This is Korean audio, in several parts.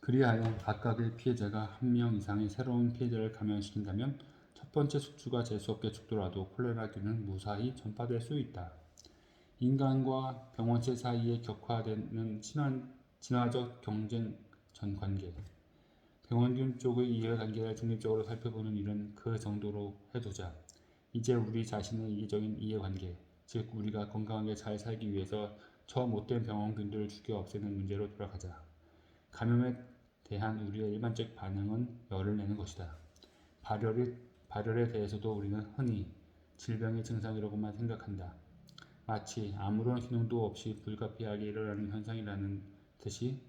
그리하여 각각의 피해자가 한 명 이상의 새로운 피해자를 감염시킨다면 첫 번째 숙주가 재수없게 죽더라도 콜레라균은 무사히 전파될 수 있다. 인간과 병원체 사이에 격화되는 진화적 경쟁 관계. 병원균 쪽의 이해관계를 중립적으로 살펴보는 일은 그 정도로 해두자. 이제 우리 자신의 이기적인 이해관계, 즉 우리가 건강하게 잘 살기 위해서 저 못된 병원균들을 죽여 없애는 문제로 돌아가자. 감염에 대한 우리의 일반적 반응은 열을 내는 것이다. 발열에 대해서도 우리는 흔히 질병의 증상이라고만 생각한다. 마치 아무런 기능도 없이 불가피하게 일어나는 현상이라는 듯이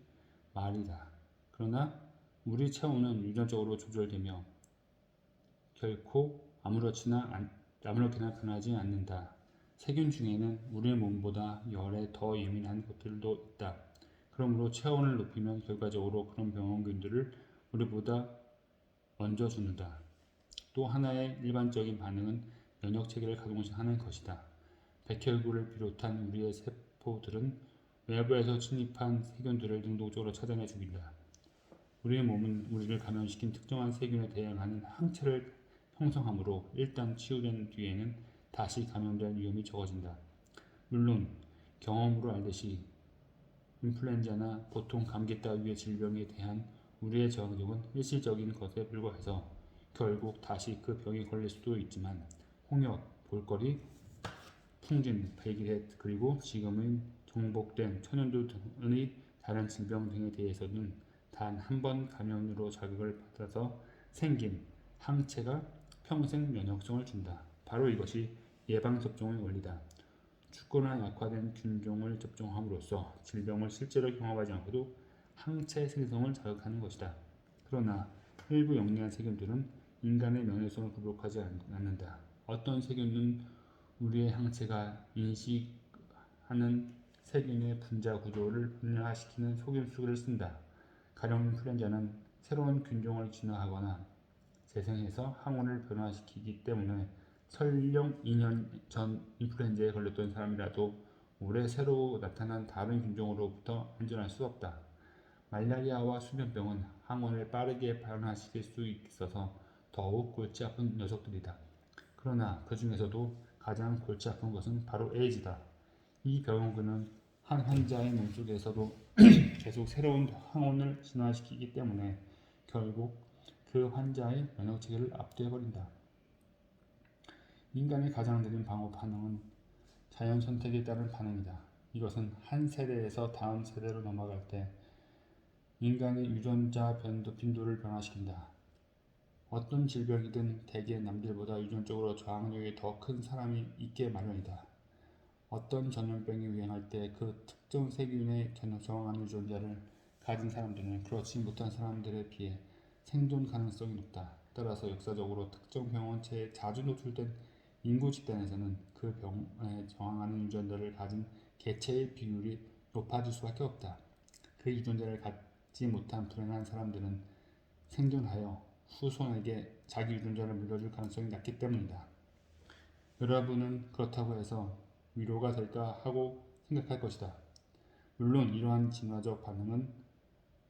말이다. 그러나 우리 체온은 유전적으로 조절되며 결코 아무렇게나 변하지 않는다. 세균 중에는 우리 몸보다 열에 더 예민한 것들도 있다. 그러므로 체온을 높이면 결과적으로 그런 병원균들을 우리보다 먼저 죽는다. 또 하나의 일반적인 반응은 면역체계를 가동하는 것이다. 백혈구를 비롯한 우리의 세포들은 외부에서 침입한 세균들을 능동적으로 찾아내 죽인다. 우리의 몸은 우리를 감염시킨 특정한 세균에 대응하는 항체를 형성하므로 일단 치유된 뒤에는 다시 감염될 위험이 적어진다. 물론 경험으로 알듯이 인플루엔자나 보통 감기 따위의 질병에 대한 우리의 저항력은 일시적인 것에 불과해서 결국 다시 그 병에 걸릴 수도 있지만 홍역, 볼거리, 풍진, 발기렛 그리고 지금은 정복된 천연두 등의 다른 질병 등에 대해서는 단 한 번 감염으로 자극을 받아서 생긴 항체가 평생 면역성을 준다. 바로 이것이 예방접종의 원리다. 죽거나 약화된 균종을 접종함으로써 질병을 실제로 경험하지 않고도 항체 생성을 자극하는 것이다. 그러나 일부 영리한 세균들은 인간의 면역성을 굴복하지 않는다. 어떤 세균은 우리의 항체가 인식하는 세균의 분자 구조를 분열시키는 속임수를 쓴다. 가령 인플루엔자는 새로운 균종을 진화하거나 재생해서 항원을 변화시키기 때문에 설령 2년 전 인플루엔자에 걸렸던 사람이라도 올해 새로 나타난 다른 균종으로부터 안전할 수 없다. 말라리아와 수면병은 항원을 빠르게 변화시킬 수 있어서 더욱 골치 아픈 녀석들이다. 그러나 그 중에서도 가장 골치 아픈 것은 바로 에이즈다. 이 병원균은 한 환자의 몸속에서도 계속 새로운 항원을 진화시키기 때문에 결국 그 환자의 면역체계를 압도해버린다. 인간의 가장 느린 방어 반응은 자연 선택에 따른 반응이다. 이것은 한 세대에서 다음 세대로 넘어갈 때 인간의 유전자 빈도를 변화시킨다. 어떤 질병이든 대개 남들보다 유전적으로 저항력이 더 큰 사람이 있게 마련이다. 어떤 전염병이 유행할 때 그 특정 세균에 저항하는 유전자를 가진 사람들은 그렇지 못한 사람들에 비해 생존 가능성이 높다. 따라서 역사적으로 특정 병원체에 자주 노출된 인구 집단에서는 그 병에 저항하는 유전자를 가진 개체의 비율이 높아질 수밖에 없다. 그 유전자를 갖지 못한 불행한 사람들은 생존하여 후손에게 자기 유전자를 물려줄 가능성이 낮기 때문이다. 여러분은 그렇다고 해서 위로가 될까 하고 생각할 것이다. 물론 이러한 진화적 반응은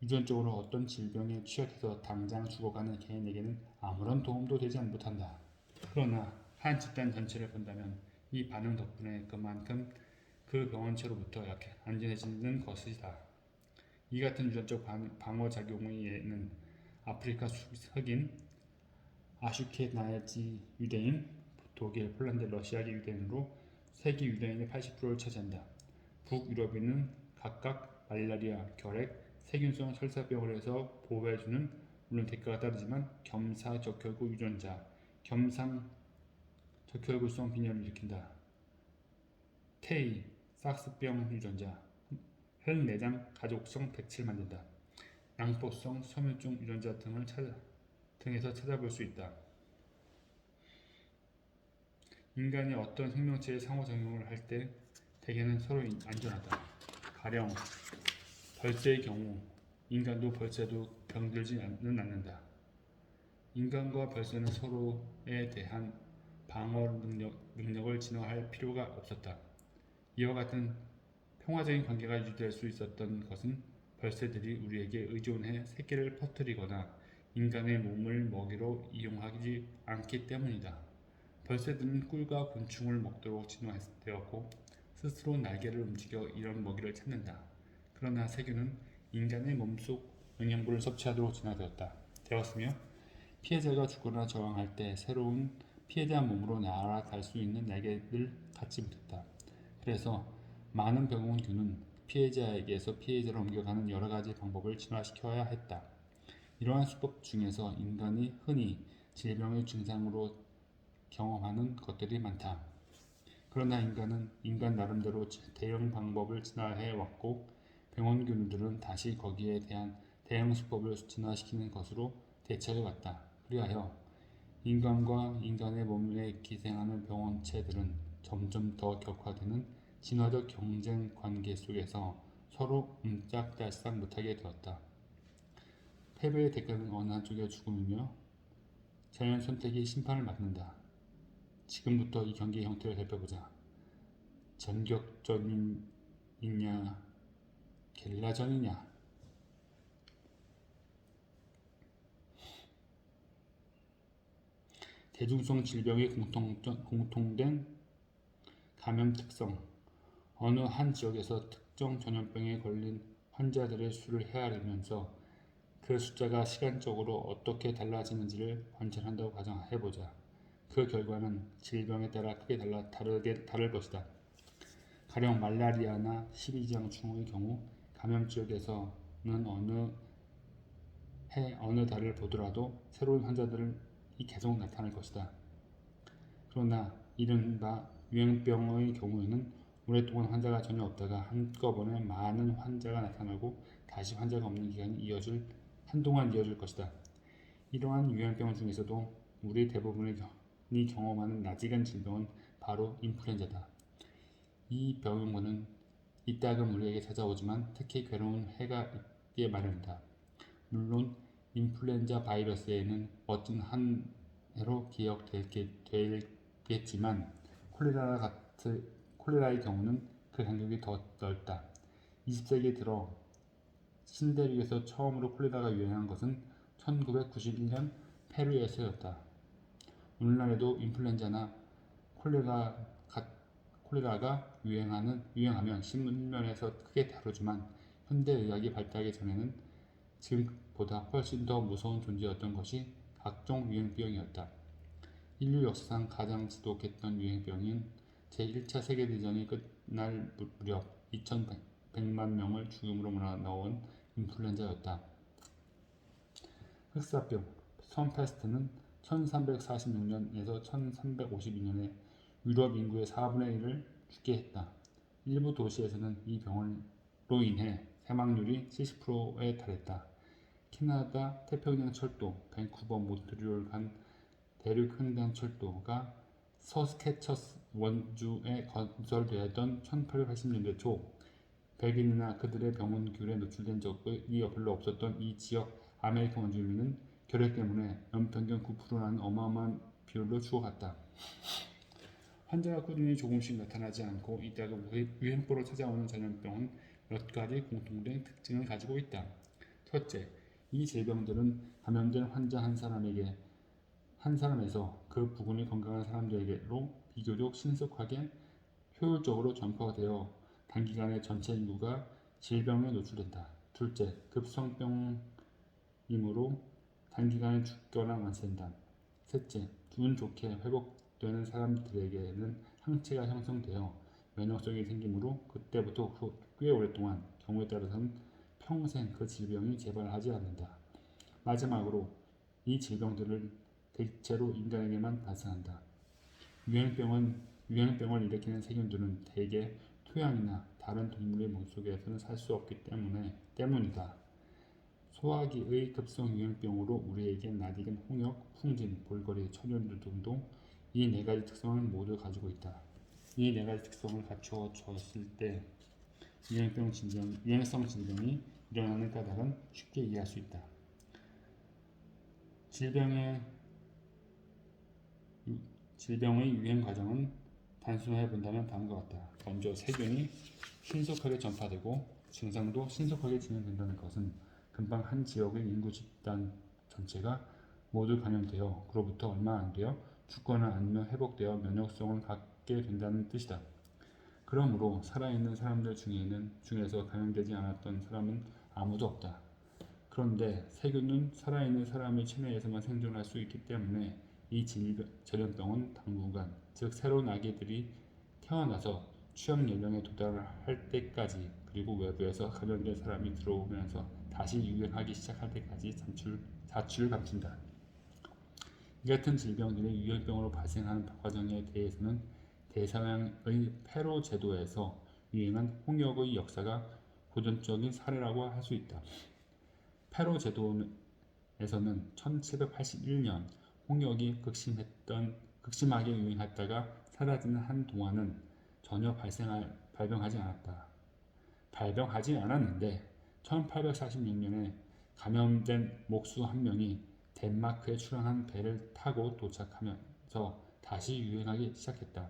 유전적으로 어떤 질병에 취약해서 당장 죽어가는 개인에게는 아무런 도움도 되지 못한다. 그러나 한 집단 전체를 본다면 이 반응 덕분에 그만큼 그 병원체로부터 안전해지는 것이다. 이 같은 유전적 방어 작용의 예는 아프리카 흑인, 아슈케나지 유대인, 독일, 폴란드, 러시아계 유대인으로 세계 유대인의 80%를 차지한다. 북유럽인은 각각 말라리아, 결핵, 세균성 설사병으로서 보호해주는 물론 대가가 따르지만 겸사적혈구 유전자, 겸상적혈구성 빈혈을 일으킨다. 테이, 삭스병 유전자, 혈내장 가족성 백치를 만든다. 낭포성 섬유증 유전자 등에서 찾아볼 수 있다. 인간이 어떤 생명체의 상호작용을 할 때 대개는 서로 안전하다. 가령 벌새의 경우 인간도 벌새도 병들지는 않는다. 인간과 벌새는 서로에 대한 방어 능력을 진화할 필요가 없었다. 이와 같은 평화적인 관계가 유지될 수 있었던 것은 벌새들이 우리에게 의존해 새끼를 퍼뜨리거나 인간의 몸을 먹이로 이용하지 않기 때문이다. 벌새들은 꿀과 곤충을 먹도록 진화되었고 스스로 날개를 움직여 이런 먹이를 찾는다. 그러나 새끼는 인간의 몸속 영양분을 섭취하도록 되었으며 피해자가 죽거나 저항할 때 새로운 피해자 몸으로 날아갈 수 있는 날개를 갖지 못했다. 그래서 많은 병원균은 피해자에게서 피해자로 옮겨가는 여러 가지 방법을 진화시켜야 했다. 이러한 수법 중에서 인간이 흔히 질병의 증상으로 경험하는 것들이 많다. 그러나 인간은 인간 나름대로 대응 방법을 진화해 왔고 병원균들은 다시 거기에 대한 대응 수법을 진화시키는 것으로 대처해 왔다. 그리하여 인간과 인간의 몸에 기생하는 병원체들은 점점 더 격화되는 진화적 경쟁 관계 속에서 서로 옴짝달싹 못하게 되었다. 패배의 대가는 어느 한쪽의 죽음이며 자연 선택이 심판을 맞는다. 지금부터 이 경기의 형태를 살펴보자. 전격전이냐, 게릴라전이냐. 대중성 질병의 공통된 감염 특성. 어느 한 지역에서 특정 전염병에 걸린 환자들의 수를 헤아리면서 그 숫자가 시간적으로 어떻게 달라지는지를 관찰한다고 가정해보자. 그 결과는 질병에 따라 크게 다를 것이다. 가령 말라리아나 십이장충의 경우 감염 지역에서는 어느 달을 보더라도 새로운 환자들이 계속 나타날 것이다. 그러나 이른바 유행병의 경우에는 오랫동안 환자가 전혀 없다가 한꺼번에 많은 환자가 나타나고 다시 환자가 없는 기간이 한동안 이어질 것이다. 이러한 유행병 중에서도 우리 대부분이 경험하는 낯익은 질병은 바로 인플루엔자다. 이 병은 이따금 우리에게 찾아오지만 특히 괴로운 해가 있게 마련이다. 물론 인플루엔자 바이러스에는 멋진 한 해로 기억되겠지만 콜레라의 경우는 그 간격이 더 넓다. 20세기 들어 신대륙에서 처음으로 콜레라가 유행한 것은 1991년 페루에서였다. 오늘날에도 인플루엔자나 콜레라가 유행하면 신문면에서 크게 다루지만 현대의학이 발달하기 전에는 지금보다 훨씬 더 무서운 존재였던 것이 각종 유행병이었다. 인류 역사상 가장 지독했던 유행병인 제1차 세계대전이 끝날 무렵 2,100만 명을 죽음으로 몰아넣은 인플루엔자였다. 흑사병, 썬페스트는 1346년에서 1352년에 유럽 인구의 4분의 1을 죽게 했다. 일부 도시에서는 이 병으로 인해 사망률이 70%에 달했다. 캐나다 태평양 철도, 밴쿠버 몬트리올 간 대륙 횡단철도가 서스캐처스 원주에 건설되었던 1880년대 초 백인이나 그들의 병원균에 노출된 적이 별로 없었던 이 지역 아메리카 원주민은 결핵 때문에 연평균 9%라는 어마어마한 비율로 죽어갔다. 환자가 꾸준히 조금씩 나타나지 않고 이따금 유행보로 찾아오는 전염병은 몇 가지 공통된 특징을 가지고 있다. 첫째, 이 질병들은 감염된 환자 한 사람에서 그 부분이 건강한 사람들에게로 비교적 신속하게 효율적으로 전파가 되어 단기간에 전체 인구가 질병에 노출된다. 둘째, 급성병이므로 단기간에 죽거나 완치된다. 셋째, 기분 좋게 회복되는 사람들에게는 항체가 형성되어 면역성이 생기므로 그때부터 꽤 오랫동안, 경우에 따라서는 평생 그 질병이 재발하지 않는다. 마지막으로 이 질병들을 대체로 인간에게만 발생한다. 유행병을 일으키는 세균들은 대개 토양이나 다른 동물의 몸속에서는 살 수 없기 때문이다. 소화기의 급성 유행병으로 우리에게 낯익은 홍역, 풍진, 볼거리, 천연두 등도 이 네 가지 특성을 모두 가지고 있다. 이 네 가지 특성을 갖추어졌을 때 유행성 질병이 일어나는 까닭은 쉽게 이해할 수 있다. 질병의 유행 과정은 단순해 본다면 다음과 같다. 먼저 세균이 신속하게 전파되고 증상도 신속하게 진행된다는 것은 금방 한 지역의 인구 집단 전체가 모두 감염되어 그로부터 얼마 안 되어 죽거나 아니면 회복되어 면역성을 갖게 된다는 뜻이다. 그러므로 살아있는 사람들 중에서 감염되지 않았던 사람은 아무도 없다. 그런데 세균은 살아있는 사람의 체내에서만 생존할 수 있기 때문에 이 전염병은 당분간, 즉 새로운 아기들이 태어나서 취약 연령에 도달할 때까지, 그리고 외부에서 감염된 사람이 들어오면서 다시 유행하기 시작할 때까지 자취를 감춘다. 이 같은 질병들이 유행병으로 발생하는 과정에 대해서는 대서양의 페로 제도에서 유행한 홍역의 역사가 보존적인 사례라고 할 수 있다. 페로 제도에서는 1781년 홍역이 극심하게 유행했다가 사라지는 한 동안은 전혀 발병하지 않았는데 1846년에 감염된 목수 한 명이 덴마크에 출항한 배를 타고 도착하면서 다시 유행하기 시작했다.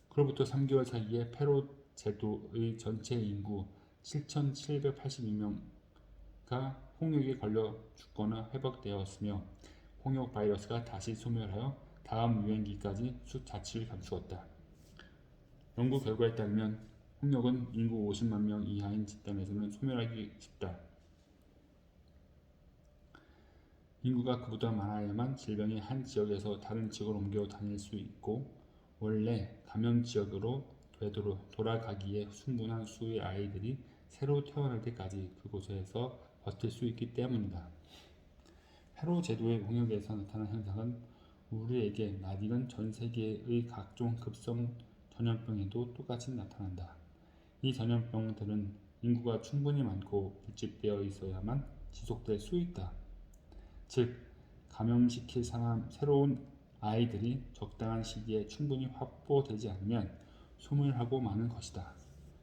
그로부터 3개월 사이에 페로 제도의 전체 인구 7,782명가 홍역에 걸려 죽거나 회복되었으며 홍역 바이러스가 다시 소멸하여 다음 유행기까지 자취를 감추었다. 연구 결과에 따르면 홍역은 인구 50만 명 이하인 집단에서는 소멸하기 쉽다. 인구가 그보다 많아야만 질병이 한 지역에서 다른 지역으로 옮겨 다닐 수 있고 원래 감염 지역으로 돌아가기에 충분한 수의 아이들이 새로 태어날 때까지 그곳에서 버틸 수 있기 때문이다. 페로 제도의 홍역에서 나타난 현상은 우리에게 낯익은 전 세계의 각종 급성 전염병에도 똑같이 나타난다. 이 전염병들은 인구가 충분히 많고 밀집되어 있어야만 지속될 수 있다. 즉, 감염시킬 새로운 아이들이 적당한 시기에 충분히 확보되지 않으면 소멸하고 마는 것이다.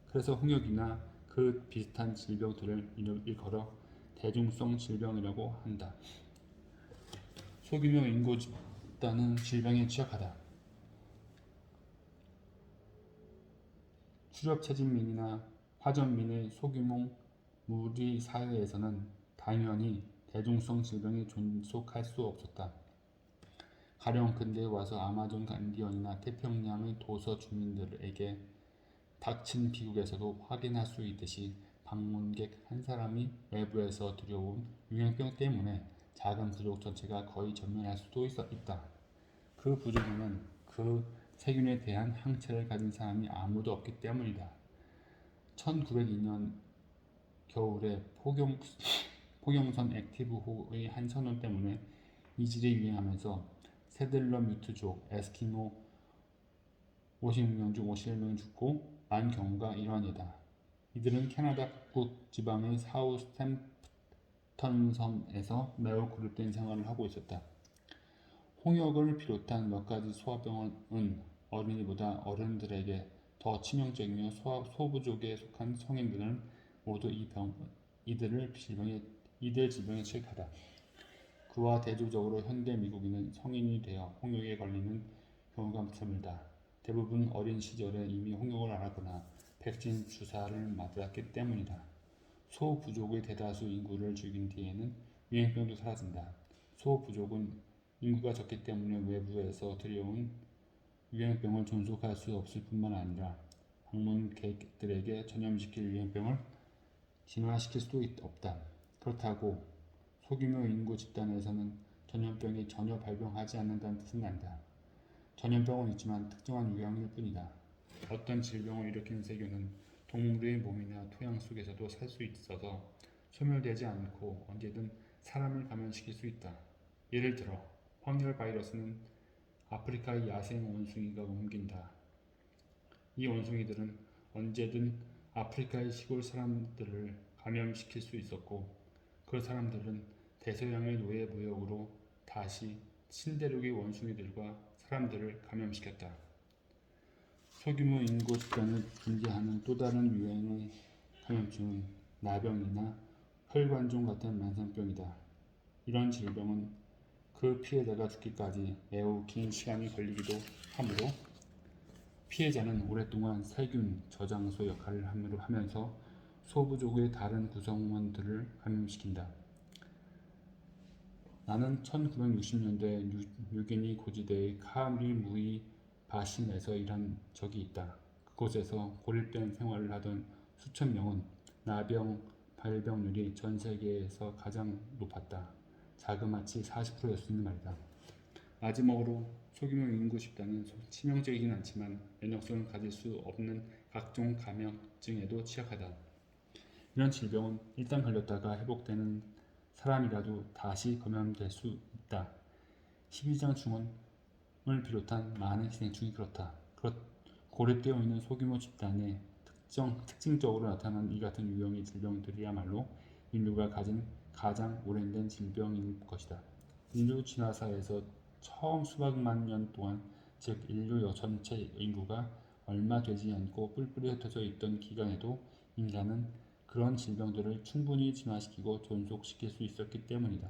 그래서 홍역이나 그 비슷한 질병들을 일컬어 대중성 질병이라고 한다. 소규모 인구 집단은 질병에 취약하다. 출협체질민이나 화전민의 소규모 무리 사회에서는 당연히 대중성 질병이 존속할 수 없었다. 가령 근대에 와서 아마존 간디언이나 태평양의 도서 주민들에게 닥친 비극에서도 확인할 수 있듯이 방문객 한 사람이 외부에서 들여온 유행병 때문에 작은 부족 전체가 거의 전멸할 수도 있다. 그 부족에는 그 세균에 대한 항체를 가진 사람이 아무도 없기 때문이다. 1902년 겨울에 포경선 액티브호의 한 선원 때문에 이질이 유행하면서 세들러 뮤트족 에스키모 56명 중 51명이 죽고 만 경우가 일환이다. 이들은 캐나다 북부 지방의 사우스템프턴 섬에서 매우 고립된 생활을 하고 있었다. 홍역을 비롯한 몇 가지 소아병은 어린이보다 어른들에게 더 치명적이며 소부족에 속한 성인들은 모두 이들 질병에 취약하다. 그와 대조적으로 현대 미국인은 성인이 되어 홍역에 걸리는 경우가 드물다. 대부분 어린 시절에 이미 홍역을 앓았거나 백신 주사를 맞았기 때문이다. 소부족의 대다수 인구를 죽인 뒤에는 유행병도 사라진다. 소부족은 인구가 적기 때문에 외부에서 들여온 유행병을 존속할 수 없을 뿐만 아니라 방문객들에게 전염시킬 유행병을 진화시킬 수도 없다. 그렇다고 소규모 인구 집단에서는 전염병이 전혀 발병하지 않는다는 뜻은 아니다. 전염병은 있지만 특정한 유형일 뿐이다. 어떤 질병을 일으키는 세균은 동물의 몸이나 토양 속에서도 살 수 있어서 소멸되지 않고 언제든 사람을 감염시킬 수 있다. 예를 들어 황열 바이러스는 아프리카의 야생 원숭이가 옮긴다. 이 원숭이들은 언제든 아프리카의 시골 사람들을 감염시킬 수 있었고 그 사람들은 대서양의 노예 무역으로 다시 신대륙의 원숭이들과 사람들을 감염시켰다. 소규모 인구 집단을 분리하는 또 다른 유행의 감염증은 나병이나 혈관종 같은 만성병이다. 이런 질병은 그 피해자가 죽기까지 매우 긴 시간이 걸리기도 하므로 피해자는 오랫동안 세균 저장소 역할을 하면서 소부족의 다른 구성원들을 감염시킨다. 나는 1960년대 뉴기니 고지대의 카리무이 바신에서 일한 적이 있다. 그곳에서 고립된 생활을 하던 수천 명은 나병 발병률이 전 세계에서 가장 높았다. 자그마치 40%였으니 말이다. 마지막으로 소규모 인구 집단은 치명적이긴 않지만 면역성을 가질 수 없는 각종 감염증에도 취약하다. 이런 질병은 일단 걸렸다가 회복되는 사람이라도 다시 감염될 수 있다. 12장 중원을 비롯한 많은 기생충이 그렇다. 고립되어 있는 소규모 집단에 특징적으로 나타나는 이 같은 유형의 질병들이야말로 인류가 가진 가장 오랜된 질병일 것이다. 인류 진화사에서 처음 수백만 년 동안, 즉 인류 전체 인구가 얼마 되지 않고 뿔뿔이 흩어져 있던 기간에도 인간은 그런 질병들을 충분히 진화시키고 존속시킬 수 있었기 때문이다.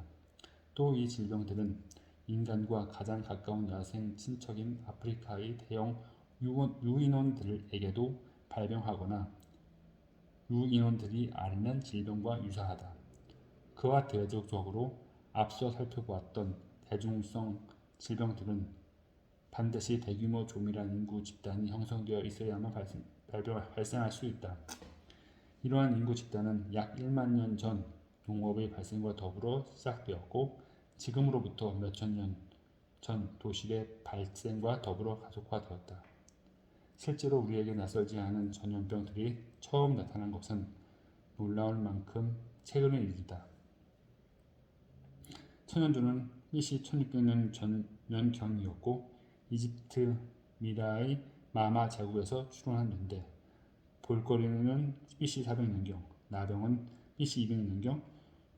또 이 질병들은 인간과 가장 가까운 야생 친척인 아프리카의 대형 유인원들에게도 발병하거나 유인원들이 앓는 질병과 유사하다. 그와 대조적으로 앞서 살펴보았던 대중성 질병들은 반드시 대규모 조밀한 인구 집단이 형성되어 있어야만 발생할 수 있다. 이러한 인구 집단은 약 1만 년 전 농업의 발생과 더불어 시작되었고 지금으로부터 몇천 년 전 도시의 발생과 더불어 가속화되었다. 실제로 우리에게 낯설지 않은 전염병들이 처음 나타난 것은 놀라울 만큼 최근의 일이다. 천연두는 BC 1600년경이었고 이집트 미라의 마마 제국에서 출현했는데 볼거리는 BC 400년경, 나병은 BC 200년경,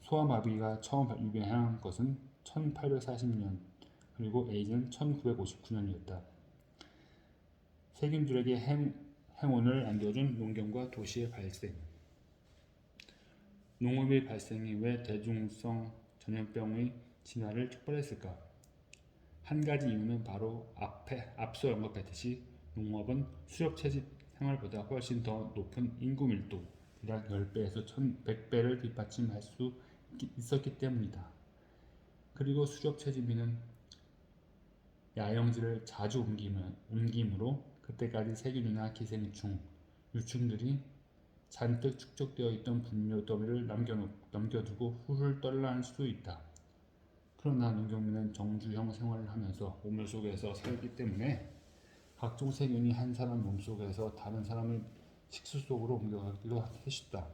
소아마비가 처음 유행한 것은 1840년, 그리고 에이즈는 1959년이었다. 세균들에게 행운을 안겨준 농경과 도시의 발생. 농업의 발생이 왜 대중성 전염병의 진화를 촉발했을까? 한 가지 이유는 바로 앞서 언급했듯이 농업은 수렵 채집 생활보다 훨씬 더 높은 인구 밀도, 약 10배에서 1100배를 뒷받침할 수 있었기 때문이다. 그리고 수렵 채집인은 야영지를 자주 옮기므로 그때까지 세균이나 기생충, 유충들이 잔뜩 축적되어 있던 분뇨 더미를 남겨두고 훌훌 떠날 수 있다. 그러나 농경민은 정주형 생활을 하면서 우물 속에서 살기 때문에 각종 세균이 한 사람 몸속에서 다른 사람의 식수 속으로 옮겨가기도 했다.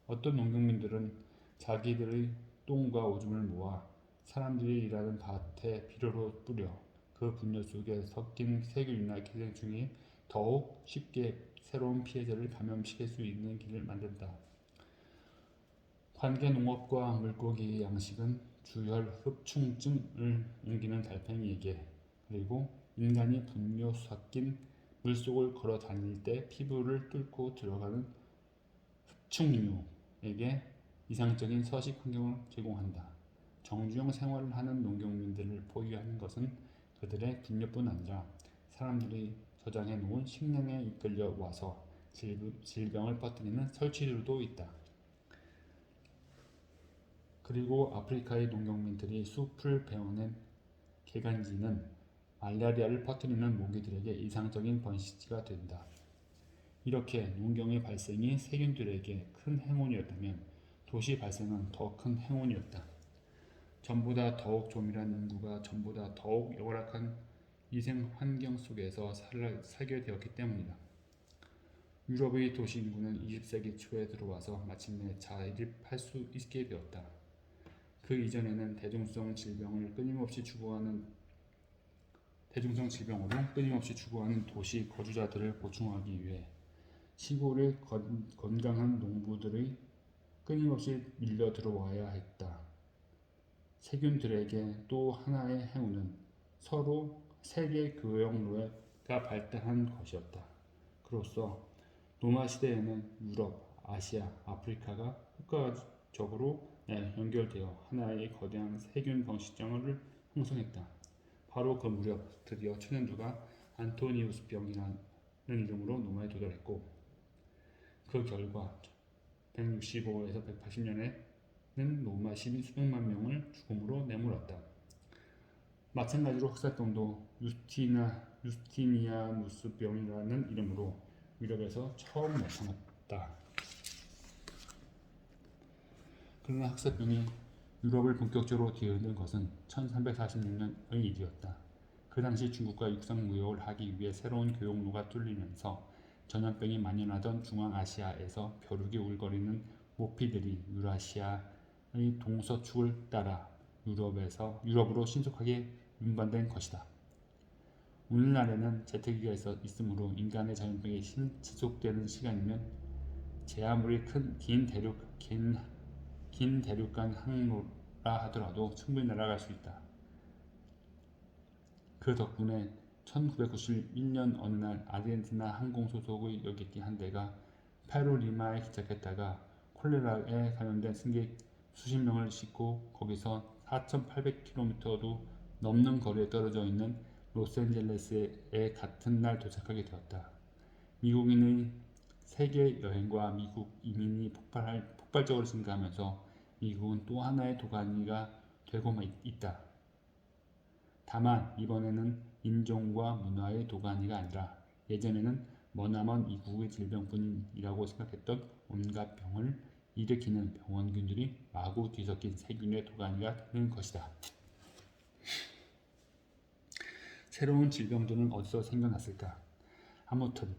어떤 농경민들은 자기들의 똥과 오줌을 모아 사람들이 일하는 밭에 비료로 뿌려 그 분뇨 속에 섞인 세균이나 기생충이 더욱 쉽게 새로운 피해자를 감염시킬 수 있는 길을 만든다. 관계농업과 물고기의 양식은 주열 흡충증을 옮기는 달팽이에게, 그리고 인간이 분뇨 섞인 물속을 걸어 다닐 때 피부를 뚫고 들어가는 흡충류에게 이상적인 서식 환경을 제공한다. 정주형 생활을 하는 농경민들을 포위하는 것은 그들의 분뇨뿐 아니라 사람들이 저장해 놓은 식량에 이끌려 와서 질병을 퍼뜨리는 설치류도 있다. 그리고 아프리카의 농경민들이 숲을 베어낸 개간지는 말라리아를 퍼뜨리는 모기들에게 이상적인 번식지가 된다. 이렇게 농경의 발생이 세균들에게 큰 행운이었다면 도시 발생은 더 큰 행운이었다. 전보다 더욱 조밀한 인구가 전보다 더욱 열악한 위생 환경 속에서 살게 되었기 때문이다. 유럽의 도시 인구는 20세기 초에 들어와서 마침내 자립할 수 있게 되었다. 그 이전에는 대중성 질병으로 끊임없이 죽어가는 도시 거주자들을 보충하기 위해 시골의 건강한 농부들이 끊임없이 밀려 들어와야 했다. 세균들에게 또 하나의 행운은 서로 세계 교역로가 발달한 것이었다. 그로써 로마 시대에는 유럽, 아시아, 아프리카가 효과적으로 연결되어 하나의 거대한 세균 번식장을 형성했다. 바로 그 무렵 드디어 천연두가 안토니우스병이라는 이름으로 노마에 도달했고, 그 결과 165에서 180년에는 노마 시민 수백만 명을 죽음으로 내몰았다. 마찬가지로 흑사병도 유스티니아누스병이라는 이름으로 유럽에서 처음 나타났다. 그러나 흑사병이 유럽을 본격적으로 뒤흔든 것은 1346년의 일이었다. 그 당시 중국과 육상 무역을 하기 위해 새로운 교역로가 뚫리면서 전염병이 만연하던 중앙아시아에서 벼룩이 울거리는 모피들이 유라시아의 동서축을 따라 유럽으로 신속하게 운반된 것이다. 오늘날에는 제트기가 있으므로 인간의 전염병이 지속되는 시간이면 제 아무리 긴 대륙간 항로라 하더라도 충분히 날아갈 수 있다. 그 덕분에 1991년 어느 날 아르헨티나 항공 소속의 여객기 한 대가 페루 리마에 기착했다가 콜레라에 감염된 승객 수십 명을 싣고 거기서 4,800km도 넘는 거리에 떨어져 있는 로스앤젤레스에 같은 날 도착하게 되었다. 미국인의 세계 여행과 미국 이민이 폭발적으로 증가하면서 미국은 또 하나의 도가니가 되고 있다. 다만 이번에는 인종과 문화의 도가니가 아니라 예전에는 머나먼 이국의 질병뿐이라고 생각했던 온갖 병을 일으키는 병원균들이 마구 뒤섞인 세균의 도가니가 되는 것이다. 새로운 질병들은 어디서 생겨났을까? 아무튼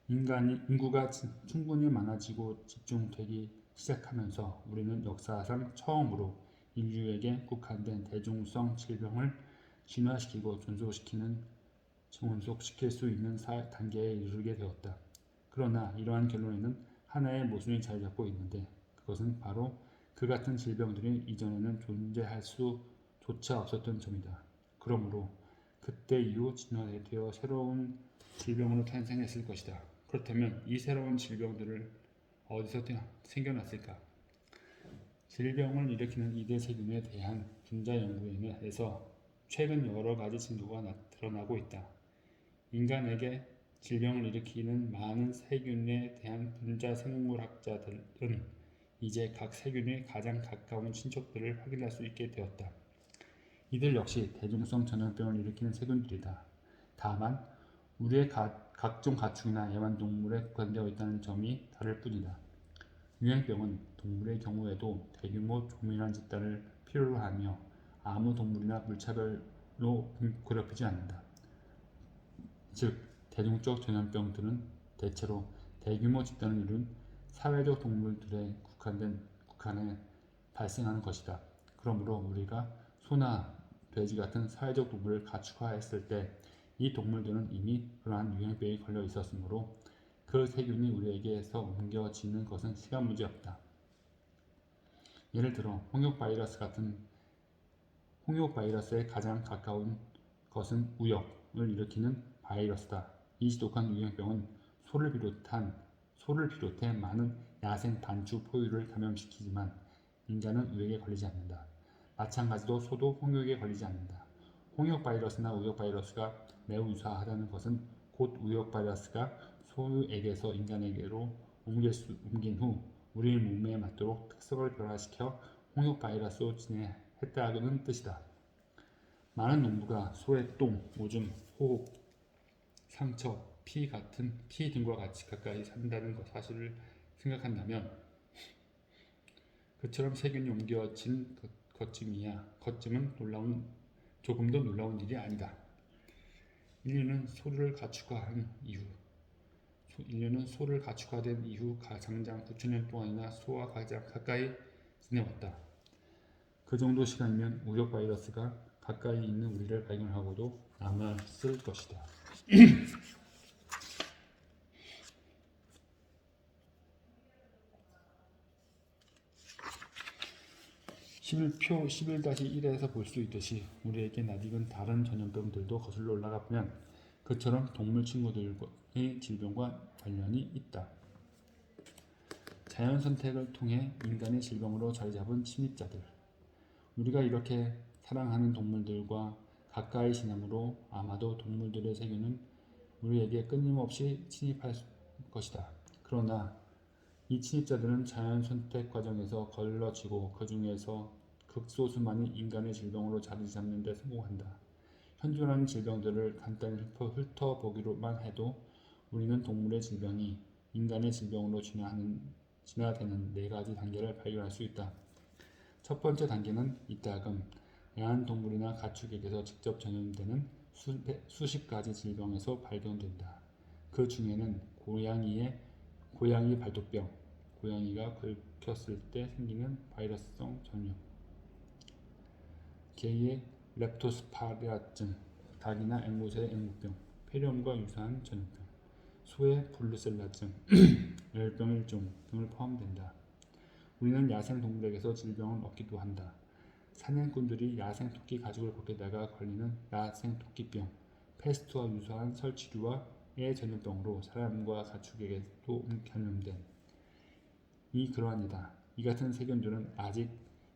인구가 충분히 많아지고 집중되기 시작하면서 우리는 역사상 처음으로 인류에게 국한된 대중성 질병을 진화시키고 존속시킬 수 있는 단계에 이르게 되었다. 그러나 이러한 결론에는 하나의 모순이 자리 잡고 있는데 그것은 바로 그 같은 질병들이 이전에는 존재할 수조차 없었던 점이다. 그러므로 그때 이후 진화되어 새로운 질병으로 탄생했을 것이다. 그렇다면 이 새로운 질병들을 어디서 생겨났을까? 질병을 일으키는 이대 세균에 대한 분자 연구에서 최근 여러 가지 징조가 드러나고 있다. 인간에게 질병을 일으키는 많은 세균에 대한 분자 생물학자들은 이제 각 세균의 가장 가까운 친척들을 확인할 수 있게 되었다. 이들 역시 대중성 전염병을 일으키는 세균들이다. 다만 우리의 각종 가축이나 애완동물에 국한되어 있다는 점이 다를 뿐이다. 유행병은 동물의 경우에도 대규모 조밀한 집단을 필요로 하며 아무 동물이나 물차별로 괴롭히지 않는다. 즉, 대중적 전염병들은 대체로 대규모 집단을 이룬 사회적 동물들에 국한해 발생하는 것이다. 그러므로 우리가 소나 돼지 같은 사회적 동물을 가축화했을 때 이 동물들은 이미 그러한 유행병에 걸려 있었으므로 그 세균이 우리에게서 옮겨지는 것은 시간 문제였다. 예를 들어 홍역 바이러스에 가장 가까운 것은 우역을 일으키는 바이러스다. 이 지독한 유행병은 소를 비롯해 많은 야생 단추 포유를 감염시키지만 인간은 우역에 걸리지 않는다. 마찬가지로 소도 홍역에 걸리지 않는다. 홍역 바이러스나 우역 바이러스가 매우 유사하다는 것은 곧 우역 바이러스가 소에게서 인간에게로 옮긴 후 우리 몸에 맞도록 특성을 변화시켜 홍역 바이러스로 진화했다는 뜻이다. 많은 농부가 소의 똥, 오줌, 호흡, 상처, 피 등과 같이 가까이 산다는 사실을 생각한다면 그처럼 세균이 옮겨진 것쯤은 조금도 놀라운 일이 아니다. 인류는 소를 가축화된 이후 장장 9,000년 동안이나 소와 가장 가까이 지내왔다. 그 정도 시간이면 우역 바이러스가 가까이 있는 우리를 발견하고도 남았을 것이다. 11-1에서 볼 수 있듯이 우리에게 낯익은 다른 전염병들도 거슬러 올라가 보면 그처럼 동물 친구들의 질병과 관련이 있다. 자연 선택을 통해 인간의 질병으로 자리 잡은 침입자들. 우리가 이렇게 사랑하는 동물들과 가까이 지내므로 아마도 동물들의 세균은 우리에게 끊임없이 침입할 것이다. 그러나 이 침입자들은 자연 선택 과정에서 걸러지고 그 중에서 극소수만이 인간의 질병으로 자리 잡는 데 성공한다. 현존하는 질병들을 간단히 훑어보기로만 해도 우리는 동물의 질병이 인간의 질병으로 진화되는 네 가지 단계를 발견할 수 있다. 첫 번째 단계는 이따금 애완동물이나 가축에게서 직접 전염되는 수십 가지 질병에서 발견된다. 그 중에는 고양이 발도병, 고양이가 긁혔을 때 생기는 바이러스성 전염, 개의 렙토스파리아증, 닭이나 앵무새의 앵무병, 폐렴과 유사한 전염병, 소의 브루셀라증, 열병 일종 등을 포함된다. 우리는 야생 동물에게서 질병을 얻기도 한다. 사냥꾼들이 야생 토끼 가죽을 벗기다가 걸리는 야생 토끼병, 패스트와 유사한 설치류와 애 전염병으로 사람과 가축에게도 감염된 그러한이다. 이 같은 세균들은 아직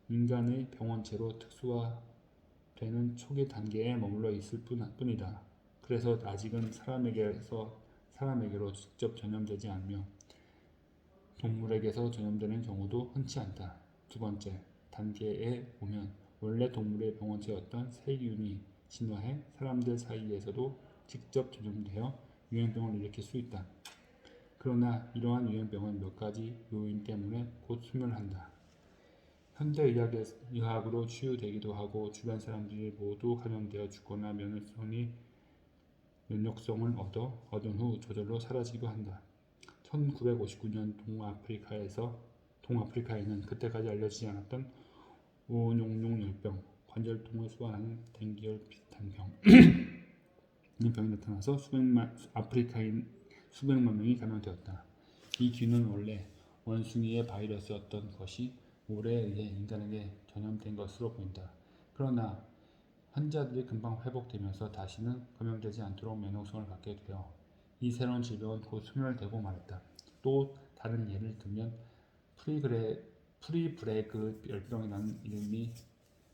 인간의 병원체로 특수화되는 초기 단계에 머물러 있을 뿐이다. 그래서 아직은 사람에게로 직접 전염되지 않으며 동물에게서 전염되는 경우도 흔치 않다. 두 번째 단계에 오면 원래 동물의 병원체였던 세균이 진화해 사람들 사이에서도 직접 전염되어 유행병을 일으킬 수 있다. 그러나 이러한 유행병은 몇 가지 요인 때문에 곧 소멸한다. 현대의학으로 치유되기도 하고 주변 사람들이 모두 감염되어 죽거나 면역성을 얻은 후 저절로 사라지기도 한다. 1959년 동아프리카에는 그때까지 알려지지 않았던 오뇽뇽열병, 관절통을 소환하는 댕기열 비슷한 병이 나타나서 아프리카인 수백만 명이 감염되었다. 이 균은 원래 원숭이의 바이러스였던 것이 오래에 의해 인간에게 전염된 것으로 보인다. 그러나 환자들이 금방 회복되면서 다시는 감염되지 않도록 면역성을 갖게 되어 이 새로운 질병은 곧 소멸되고 말았다. 또 다른 예를 들면 프리브레그 열병이라는 이름이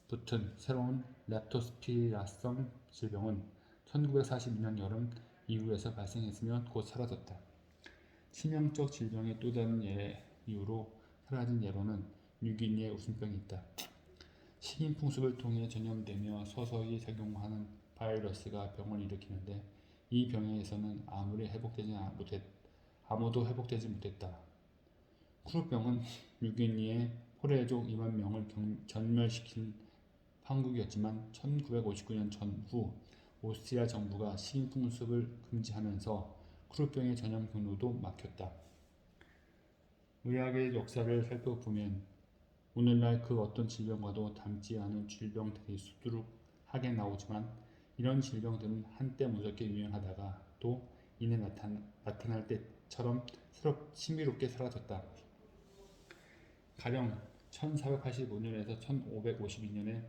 붙은 새로운 렙토스피라성 질병은 1942년 여름 이후에서 발생했으며 곧 사라졌다. 치명적 질병의 또 다른 이유로 사라진 예로는 뉴기니의 웃음병이 있다. 식인풍습을 통해 전염되며 서서히 작용하는 바이러스가 병을 일으키는데 이 병에서는 아무도 회복되지 못했다. 크루병은 뉴기니의 호레족 2만 명을 전멸시킨 판국이었지만 1959년 전후 오스트리아 정부가 식인풍습을 금지하면서 크루병의 전염 경로도 막혔다. 의학의 역사를 살펴보면 오늘날 그 어떤 질병과도 닮지 않은 질병들이 수두룩하게 나오지만 이런 질병들은 한때 무섭게 유행하다가 또 이내 나타날 때처럼 신비롭게 사라졌다. 가령 1485년에서 1552년에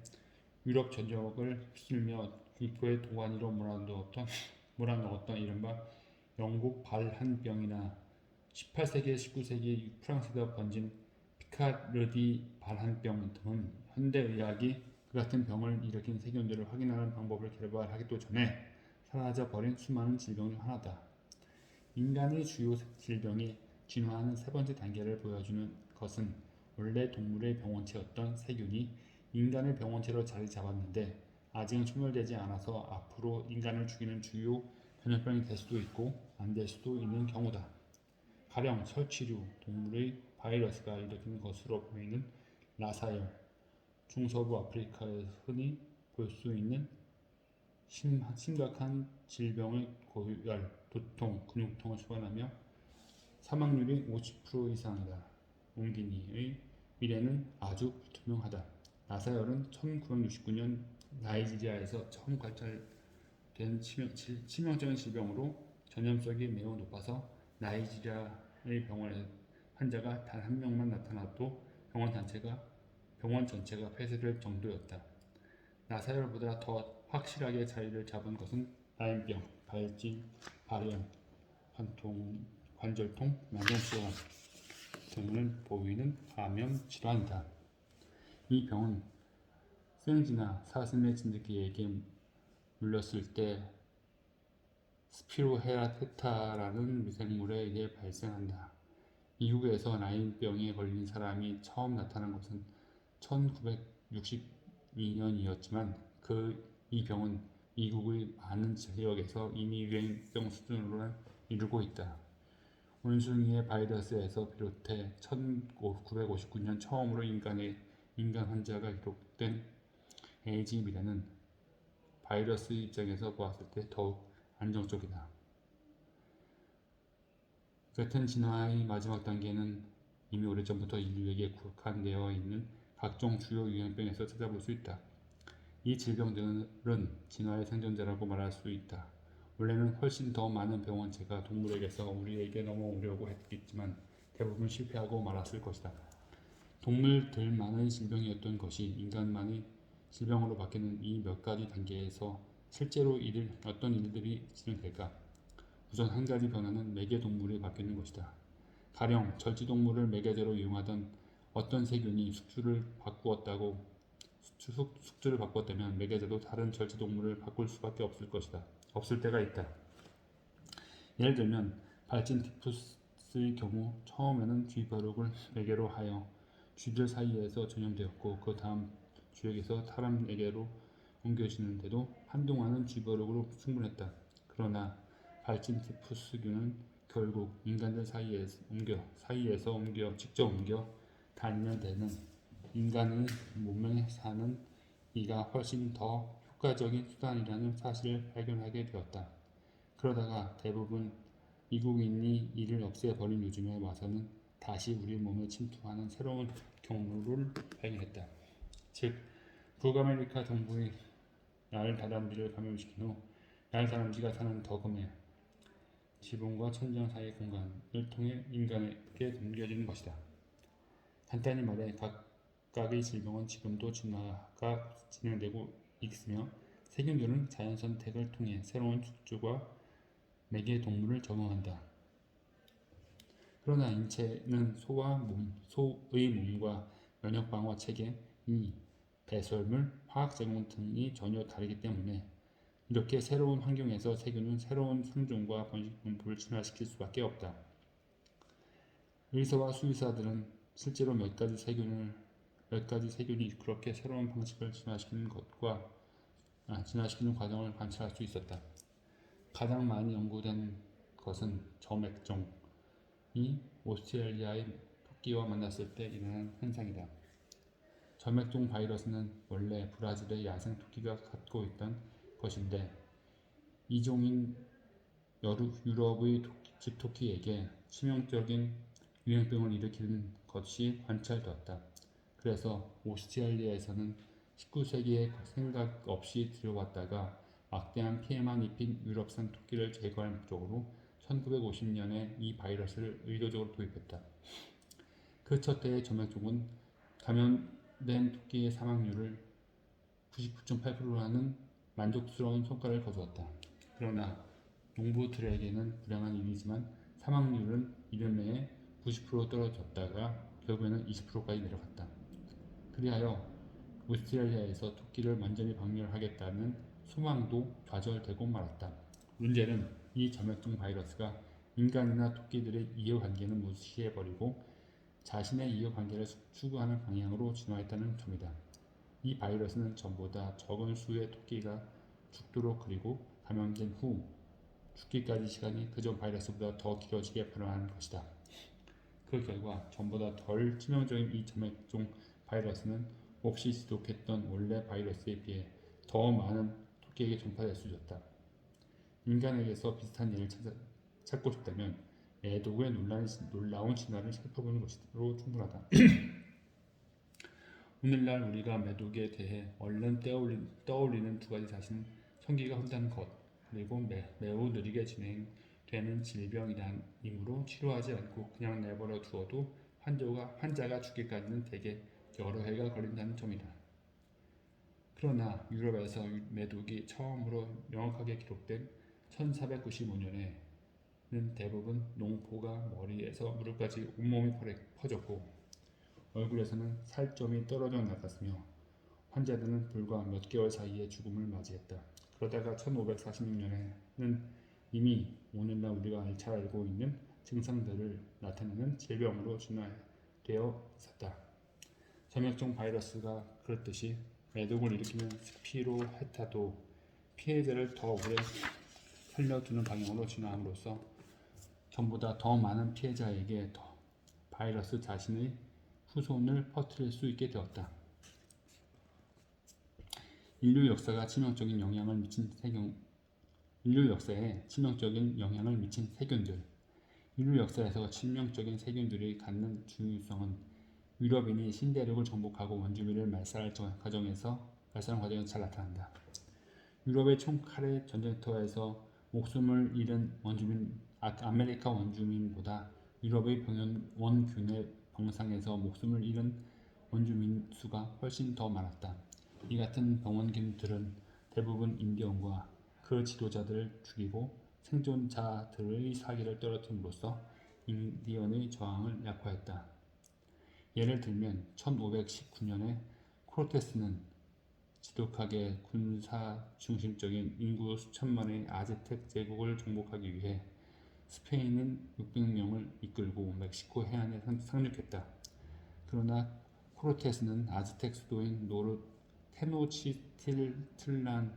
유럽 전역을 휩쓸며 공포의 도가니로 몰아넣었던 이른바 영국 발한병이나 18세기, 19세기 프랑스에서 번진 피카르디 발한병 등은 현대의학이 그 같은 병을 일으킨 세균들을 확인하는 방법을 개발하기도 전에 사라져버린 수많은 질병 중 하나다. 인간의 주요 질병이 진화하는 세 번째 단계를 보여주는 것은 원래 동물의 병원체였던 세균이 인간의 병원체로 자리 잡았는데 아직은 소멸되지 않아서 앞으로 인간을 죽이는 주요 전염병이 될 수도 있고 안 될 수도 있는 경우다. 가령 설치류, 동물의 바이러스가 일으키는 것으로 보이는 라사열, 중서부 아프리카에서 흔히 볼 수 있는 심각한 질병의 고열, 두통, 근육통을 초래하며 사망률이 50% 이상이다. 옹기니의 미래는 아주 불투명하다. 라사열은 1969년 나이지리아에서 처음 관찰된 치명적인 질병으로 전염성이 매우 높아서 나이지리아의 병원에 환자가 단 한 명만 나타나도 병원 전체가 폐쇄될 정도였다. 나사열보다 더 확실하게 자리를 잡은 것은 라임병, 발진, 발열, 관절통, 만성질환 등을 보이는 감염 질환이다. 이 병은 생쥐나 사슴의 진드기에게 물렸을 때 스피로헤라테타라는 미생물에 의해 발생한다. 미국에서 라임병에 걸린 사람이 처음 나타난 것은 1962년이었지만 이 병은 미국의 많은 지역에서 이미 유행병 수준으로 이르고 있다. 원숭이의 바이러스에서 비롯해 1959년 처음으로 인간 환자가 기록된 에이즈 미래는 바이러스 입장에서 보았을 때 더욱 안정적이다. 같은 진화의 마지막 단계는 이미 오래전부터 인류에게 국한되어 있는 각종 주요 유행병에서 찾아볼 수 있다. 이 질병들은 진화의 생존자라고 말할 수 있다. 원래는 훨씬 더 많은 병원체가 동물에게서 우리에게 넘어오려고 했겠지만 대부분 실패하고 말았을 것이다. 동물들만의 질병이었던 것이 인간만의 질병으로 바뀌는 이 몇 가지 단계에서 실제로 어떤 일들이 진행될까? 우선 한 가지 변화는 매개동물이 바뀌는 것이다. 가령 절지동물을 매개제로 이용하던 어떤 세균이 숙주를 바꾸었다면 매개제도 다른 절지동물을 바꿀 수밖에 없을 때가 있다. 예를 들면 발진 티푸스의 경우 처음에는 쥐벼룩을 매개로 하여 쥐들 사이에서 전염되었고 그 다음 쥐에게서 사람에게로 옮겨지는데도 한동안은 쥐벼룩으로 충분했다. 그러나 발진 티푸스균은 결국 인간들 사이에서 직접 옮겨 다니면 되는 인간의 몸에 사는 이가 훨씬 더 효과적인 수단이라는 사실을 발견하게 되었다. 그러다가 대부분 미국인이 이를 없애버린 요즘에 와서는 다시 우리 몸에 침투하는 새로운 경로를 발견했다. 즉, 북아메리카 동부의 날다람쥐를 감염시킨 후 날다람쥐가 사는 덕음의 지붕과 천장 사이의 공간을 통해 인간에게 넘겨지는 것이다. 간단히 말해 각각의 질병은 지금도 진화가 진행되고 있으며 세균들은 자연 선택을 통해 새로운 숙주과 매개 동물을 적응한다. 그러나 인체는 소의 몸과 면역 방어 체계, 배설물, 화학 제공 등이 전혀 다르기 때문에 이렇게 새로운 환경에서 세균은 새로운 생존과 번식 분포를 진화시킬 수밖에 없다. 의사와 수의사들은 실제로 몇 가지 세균이 그렇게 새로운 방식을 진화시키는 과정을 관찰할 수 있었다. 가장 많이 연구된 것은 점액종이 오스트레일리아의 토끼와 만났을 때 일어난 현상이다. 점액종 바이러스는 원래 브라질의 야생 토끼가 갖고 있던 것인데 이 종인 유럽의 집토끼에게 치명적인 유행병을 일으키는 것이 관찰되었다. 그래서 오스트레일리아에서는 19세기에 생각 없이 들여왔다가 막대한 피해만 입힌 유럽산 토끼를 제거할 목적으로 1950년에 이 바이러스를 의도적으로 도입했다. 그 첫 해의 점액종은 감염된 토끼의 사망률을 99.8%라는 만족스러운 성과를 거두었다. 그러나 농부들에게는 불행한 일이지만 사망률은 1년 내에 90% 떨어졌다가 결국에는 20%까지 내려갔다. 그리하여 오스트레일리아에서 토끼를 완전히 박멸하겠다는 소망도 좌절되고 말았다. 문제는 이 점액종 바이러스가 인간이나 토끼들의 이해관계는 무시해버리고 자신의 이해관계를 추구하는 방향으로 진화했다는 점이다. 이 바이러스는 전보다 적은 수의 토끼가 죽도록 그리고 감염된 후 죽기까지 시간이 그전 바이러스보다 더 길어지게 변화한 것이다. 그 결과 전보다 덜 치명적인 이 점액종 바이러스는 몹시 지독했던 원래 바이러스에 비해 더 많은 토끼에게 전파될 수 있었다. 인간에게서 비슷한 예를 찾고 싶다면 매독의 놀라운 진화를 살펴보는 것으로 충분하다. 오늘날 우리가 매독에 대해 얼른 떠올리는 두 가지 사실은 성기가 흔다는 것, 그리고 매우 느리게 진행되는 질병이므로 치료하지 않고 그냥 내버려 두어도 환자가 죽기까지는 대개 여러 해가 걸린다는 점이다. 그러나 유럽에서 매독이 처음으로 명확하게 기록된 1495년에는 대부분 농포가 머리에서 무릎까지 온몸에 퍼졌고 얼굴에서는 살점이 떨어져 나갔으며 환자들은 불과 몇 개월 사이에 죽음을 맞이했다. 그러다가 1546년에는 이미 오늘날 우리가 잘 알고 있는 증상들을 나타내는 질병으로 진화되어 있었다. 전염성 바이러스가 그렇듯이 매독을 일으키는 스피로헤타도 피해자를 더 오래 살려두는 방향으로 진화함으로써 전보다 더 많은 피해자에게 더 바이러스 자신의 후손을 퍼뜨릴 수 있게 되었다. 인류 역사에 치명적인 영향을 미친 세균들. 인류 역사에서 치명적인 세균들이 갖는 중요성은 유럽인이 신대륙을 정복하고 원주민을 말살하는 과정에서 잘 나타난다. 유럽의 총칼의 전쟁터에서 목숨을 잃은 아메리카 원주민보다 유럽의 원균의 병상에서 목숨을 잃은 원주민 수가 훨씬 더 많았다. 이 같은 병원균들은 대부분 인디언과 그 지도자들을 죽이고 생존자들의 사기를 떨어뜨림으로써 인디언의 저항을 약화했다. 예를 들면 1519년에 코르테스는 지독하게 군사 중심적인 인구 수천만의 아즈텍 제국을 정복하기 위해 스페인인 600명을 이끌고 멕시코 해안에 상륙했다. 그러나 코르테스는 아즈텍 수도인 테노치틸란에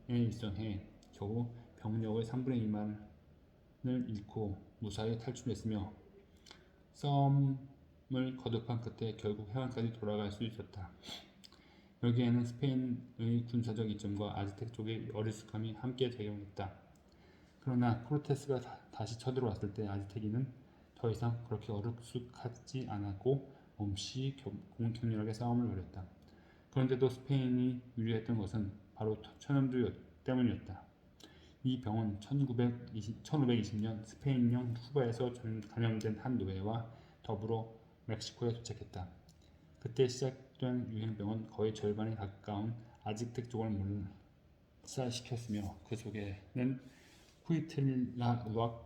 입성해 겨우 병력의 3분의 2만을 잃고 무사히 탈출했으며 싸움을 거듭한 끝에 결국 해안까지 돌아갈 수 있었다. 여기에는 스페인의 군사적 이점과 아즈텍 쪽의 어리숙함이 함께 작용했다. 그러나 코르테스가 다시 쳐들어왔을 때 아즈테기는 더 이상 그렇게 어리숙하지 않았고 몹시 격렬하게 싸움을 벌였다. 그런데도 스페인이 유리했던 것은 바로 천연두 때문이었다. 이 병은 1520년 스페인령 쿠바에서 감염된 한 노예와 더불어 멕시코에 도착했다. 그때 시작된 유행병은 거의 절반에 가까운 아즈텍 쪽을 몰살시켰으며 그 속에는 후이틀라흐악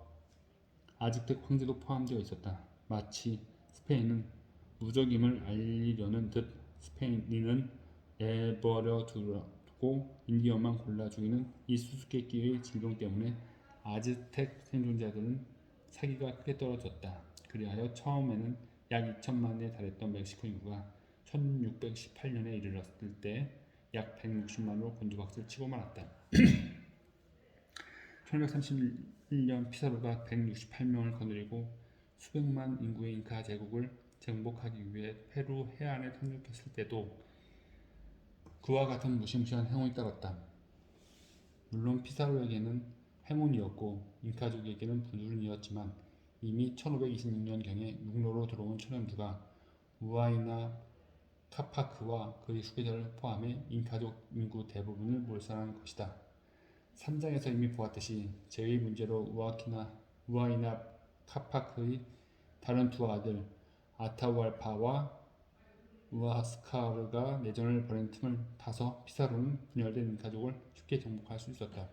아즈텍 황제도 포함되어 있었다. 마치 스페인은 무적임을 알리려는 듯 스페인인은 내버려 두고 인디언만 골라 죽이는 이 수수께끼의 질병 때문에 아즈텍 생존자들은 사기가 크게 떨어졌다. 그리하여 처음에는 약 2천만에 달했던 멕시코 인구가 1618년에 이르렀을 때 약 160만으로 곤두박질 치고 말았다. 1131년 피사로가 168명을 거느리고 수백만 인구의 잉카 제국을 정복하기 위해 페루 해안에 상륙했을 때도 그와 같은 무시무시한 행운이 따랐다. 물론 피사로에게는 행운이었고 잉카족에게는 불운이었지만 이미 1526년경에 육로로 들어온 천연두가 우아이나 카파크와 그의 후계자를 포함해 잉카족 인구 대부분을 몰살한 것이다. 3장에서 이미 보았듯이 재의 문제로 우아이나 카파크의 다른 두 아들 아타왈파와 우아스카르가 내전을 벌인 틈을 타서 피사로는 분열된 잉카족을 쉽게 정복할 수 있었다.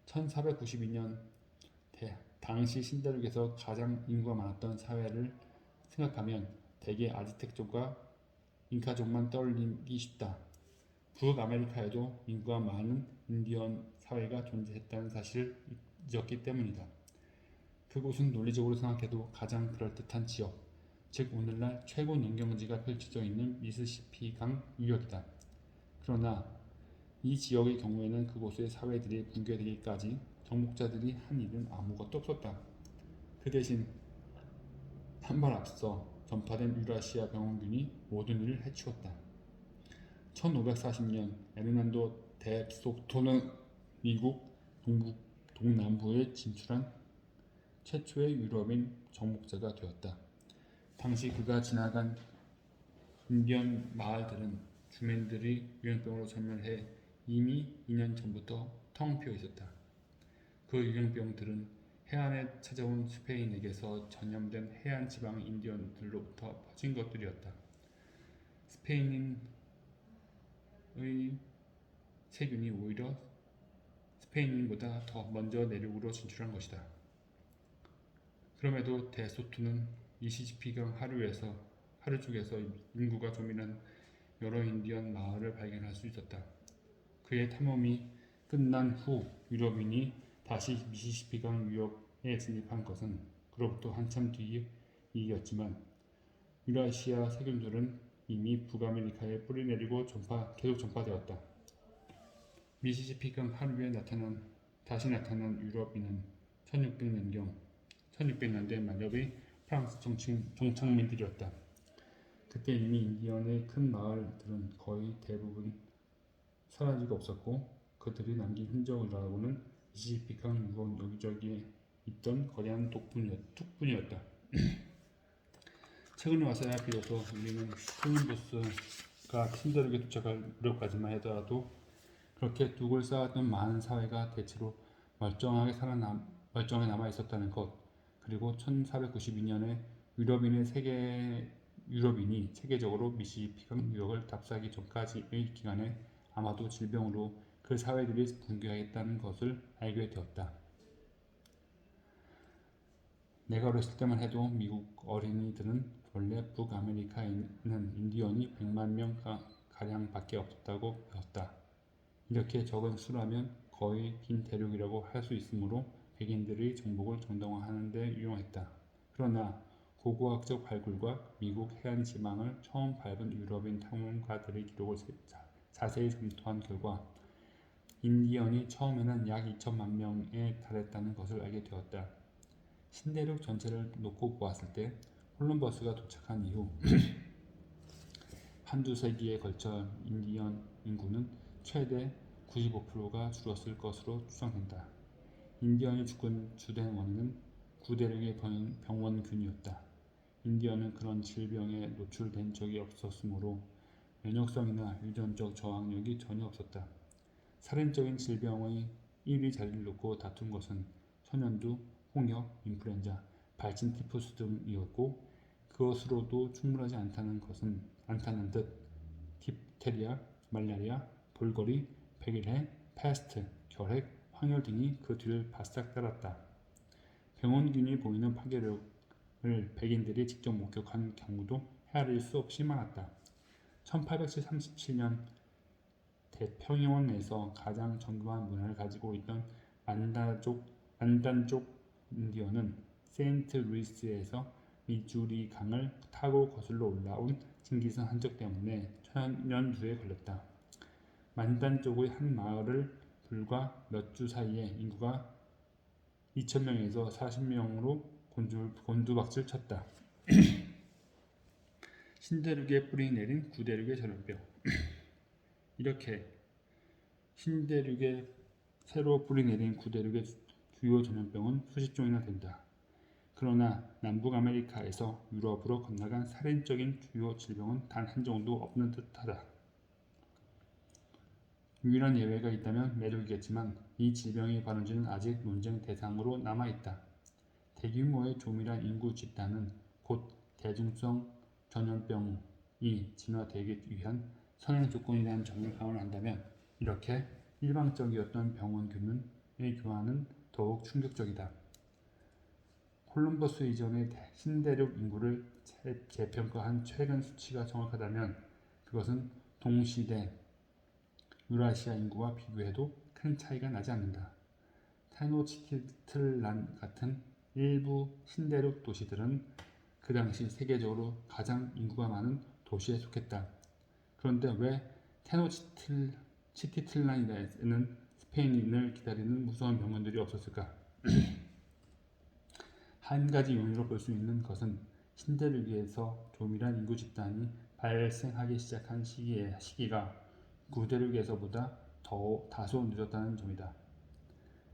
1492년 당시 신대륙에서 가장 인구가 많았던 사회를 생각하면 대개 아즈텍족과 잉카족만 떠올리기 쉽다. 북아메리카에도 인구가 많은 인디언 사회가 존재했다는 사실을 잊었기 때문이다. 그곳은 논리적으로 생각해도 가장 그럴듯한 지역, 즉 오늘날 최고 농경지가 펼쳐져 있는 미시시피강 유역이다. 그러나 이 지역의 경우에는 그곳의 사회들이 붕괴되기까지 정복자들이 한 일은 아무것도 없었다. 그 대신 한 발 앞서 전파된 유라시아 병원균이 모든 일을 해치웠다. 1540년 에르난도 데 소토는 미국 동남부에 진출한 최초의 유럽인 정복자가 되었다. 당시 그가 지나간 인디언 마을들은 주민들이 유행병으로 전멸해 이미 2년 전부터 텅 비어 있었다. 그 유행병들은 해안에 찾아온 스페인에게서 전염된 해안 지방 인디언들로부터 퍼진 것들이었다. 스페인의 세균이 오히려 스페인보다 더 먼저 내륙으로 진출한 것이다. 그럼에도 데소토는 미시시피강 하류 쪽에서 인구가 조민한 여러 인디언 마을을 발견할 수 있었다. 그의 탐험이 끝난 후 유럽인이 다시 미시시피강 유역에 진입한 것은 그로부터 한참 뒤의 일이었지만 유라시아 세균들은 이미 북아메리카에 뿌리내리고 계속 전파되었다. 미시시피강 하류에 다시 나타난 유럽인은 1600년대 만엽의 프랑스 정착민들이었다. 그때 이미 인디언의 큰 마을들은 거의 대부분 사라지고 없었고 그들이 남긴 흔적이라고는 미시시피강 유역 여기저기에 있던 거대한 뚝뿐이었다. 최근에 와서야 비로소 우리는 콜럼버스가 신대륙에 도착할 무렵까지만 하더라도 그렇게 뚝을 쌓았던 많은 사회가 대체로 멀쩡하게 남아 있었다는 것, 그리고 1492년에 유럽인이 세계적으로 미시시피강 유역을 답사하기 전까지의 기간에 아마도 질병으로 그 사회들이 붕괴하였다는 것을 알게 되었다. 내가 어렸을 때만 해도 미국 어린이들은 원래 북아메리카에는 인디언이 100만 명 가량 밖에 없었다고 배웠다. 이렇게 적은 수라면 거의 빈 대륙이라고 할 수 있으므로 백인들의 정복을 정당화하는 데 유용했다. 그러나 고고학적 발굴과 미국 해안 지방을 처음 밟은 유럽인 탐험가들의 기록을 자세히 검토한 결과 인디언이 처음에는 약 2천만 명에 달했다는 것을 알게 되었다. 신대륙 전체를 놓고 보았을 때 콜럼버스가 도착한 이후 한두 세기에 걸쳐 인디언 인구는 최대 95%가 줄었을 것으로 추정된다. 인디언이 죽은 주된 원인은 구대륙의 병원균이었다. 인디언은 그런 질병에 노출된 적이 없었으므로 면역성이나 유전적 저항력이 전혀 없었다. 살인적인 질병의 1위 자리를 놓고 다툰 것은 천연두, 홍역, 인플루엔자, 발진 티푸스 등이었고 그것으로도 충분하지 않다는 듯 딥테리아, 말라리아, 볼거리, 백일해, 패스트, 결핵, 황열 등이 그 뒤를 바싹 따랐다. 병원균이 보이는 파괴력을 백인들이 직접 목격한 경우도 헤아릴 수 없이 많았다. 1837년 대평양원에서 가장 정교한 문화를 가지고 있던 안단족 인디언은 세인트 루이스에서 미주리 강을 타고 거슬러 올라온 징기스 한적 때문에 천년두에 걸렸다. 만단족의 한 마을을 불과 몇 주 사이에 인구가 2,000명에서 40명으로 곤두박질 쳤다. 신대륙에 뿌리 내린 구대륙의 전염병. 이렇게 신대륙에 새로 뿌리 내린 구대륙의 주요 전염병은 수십 종이나 된다. 그러나 남북 아메리카에서 유럽으로 건너간 살인적인 주요 질병은 단 한 종도 없는 듯하다. 유일한 예외가 있다면 매족이겠지만 이 질병의 발원지는 아직 논쟁 대상으로 남아있다. 대규모의 조밀한 인구 집단은 곧 대중성 전염병이 진화되기 위한 선행 조건이라는 점을 감안한다면 이렇게 일방적이었던 병원균의 교환은 더욱 충격적이다. 콜럼버스 이전의 신대륙 인구를 재평가한 최근 수치가 정확하다면 그것은 동시대 유라시아 인구와 비교해도 큰 차이가 나지 않는다. 테노치티틀란 같은 일부 신대륙 도시들은 그 당시 세계적으로 가장 인구가 많은 도시에 속했다. 그런데 왜 테노치티틀란에는 스페인인을 기다리는 무서운 병원들이 없었을까? 한 가지 요인으로 볼 수 있는 것은 신대륙에서 조밀한 인구 집단이 발생하기 시작한 시기가 구대륙에서보다 다소 늦었다는 점이다.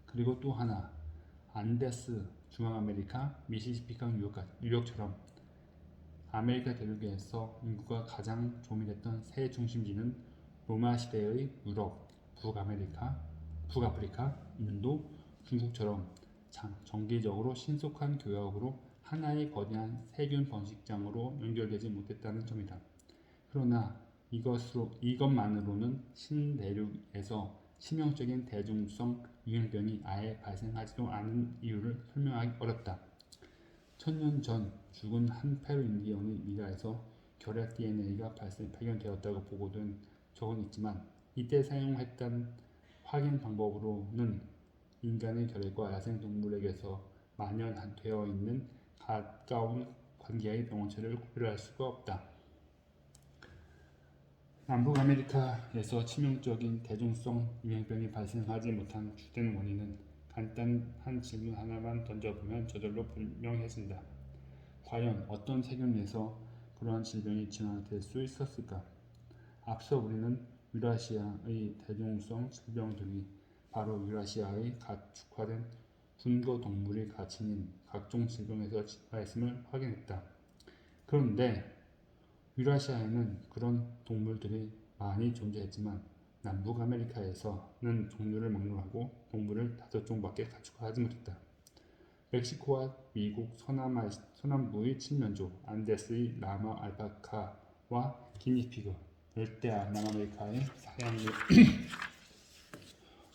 그리고 또 하나, 안데스, 중앙아메리카, 미시시피강 유역처럼 아메리카 대륙에서 인구가 가장 조밀했던 새 중심지는 로마 시대의 유럽, 북아프리카, 인도, 중국처럼 정기적으로 신속한 교역으로 하나의 거대한 세균 번식장으로 연결되지 못했다는 점이다. 그러나 이것만으로는 신대륙에서 치명적인 대중성 유행병이 아예 발생하지도 않은 이유를 설명하기 어렵다. 1000년 전 죽은 한 페루 인디언의 미라에서 결핵 DNA가 발견되었다고 보고된 적은 있지만 이때 사용했던 확인 방법으로는 인간의 결핵과 야생동물에게서 만연되어 있는 가까운 관계의 병원체를 구별할 수가 없다. 남북 아메리카에서 치명적인 대중성 유행병이 발생하지 못한 주된 원인은 간단한 질문 하나만 던져보면 저절로 분명해진다. 과연 어떤 세균에서 그러한 질병이 진화될 수 있었을까? 앞서 우리는 유라시아의 대중성 질병들이 바로 유라시아의 가축화된 군거 동물이 가칭인 각종 질병에서 진화했음을 확인했다. 그런데 유라시아에는 그런 동물들이 많이 존재했지만 남북 아메리카에서는 종류를 막론하고 동물을 5종밖에 가축화하지 못했다. 멕시코와 미국 서남부의 칠면조, 안데스의 라마 알파카와 기니피그, 열대야 남아메리카의 사양류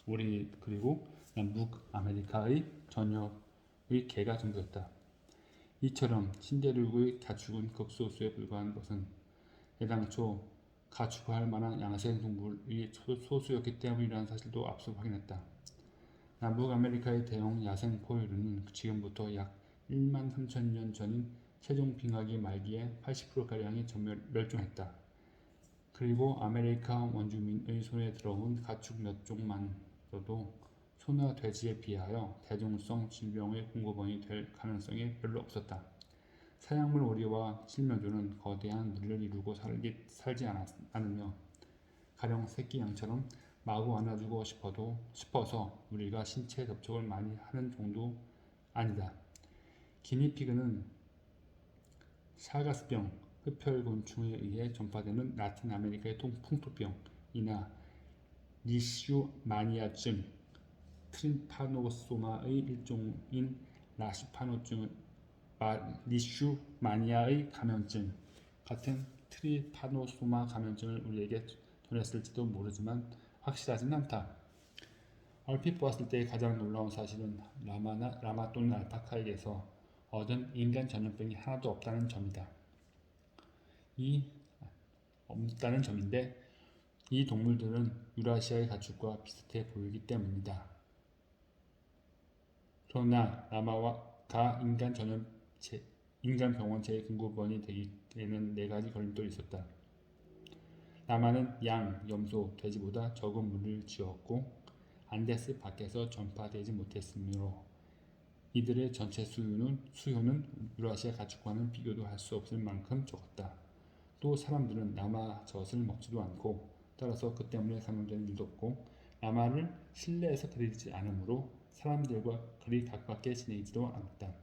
오리 그리고 남북 아메리카의 전역의 개가 전부였다. 이처럼 신대륙의 가축은 극소수에 불과한 것은 애당초 가축화할 만한 야생동물이 소수였기 때문이라는 사실도 앞서 확인했다. 남북 아메리카의 대형 야생 포유류는 지금부터 약 1만 3천 년 전인 세종빙하기 말기에 80%가량이 멸종했다. 그리고 아메리카 원주민의 손에 들어온 가축 몇 종만으로도 소나 돼지에 비하여 대중성 질병의 공급원이 될 가능성이 별로 없었다. 사냥물 오리와 칠면조는 거대한 무리를 이루고 살지 않으며 가령 새끼 양처럼 마구 안아주고 싶어서 우리가 신체 접촉을 많이 하는 정도 아니다. 기니피그는 샤가스병, 흡혈곤충에 의해 전파되는 라틴 아메리카의 풍토병이나 리슈마니아증, 트림파노소마의 일종인 리슈마니아의 감염증 같은 트리파노소마 감염증을 우리에게 전했을지도 모르지만 확실하진 않다. 얼핏 보았을 때 가장 놀라운 사실은 라마 또는 알파카에게서 얻은 인간 전염병이 하나도 없다는 점인데 이 동물들은 유라시아의 가축과 비슷해 보이기 때문이다. 그러나 라마가 인간 병원체의 공급원이 되기에는 4가지 걸림돌이 있었다. 라마는 양, 염소, 돼지보다 적은 무리를 지었고 안데스 밖에서 전파되지 못했으므로 이들의 전체 수요는 유라시아 가축과는 비교도 할 수 없을 만큼 적었다. 또 사람들은 라마 젖을 먹지도 않고 따라서 그 때문에 사망되는 일도 없고 라마를 실내에서 기르지 않으므로 사람들과 그리 가깝게 지내지도 않았다.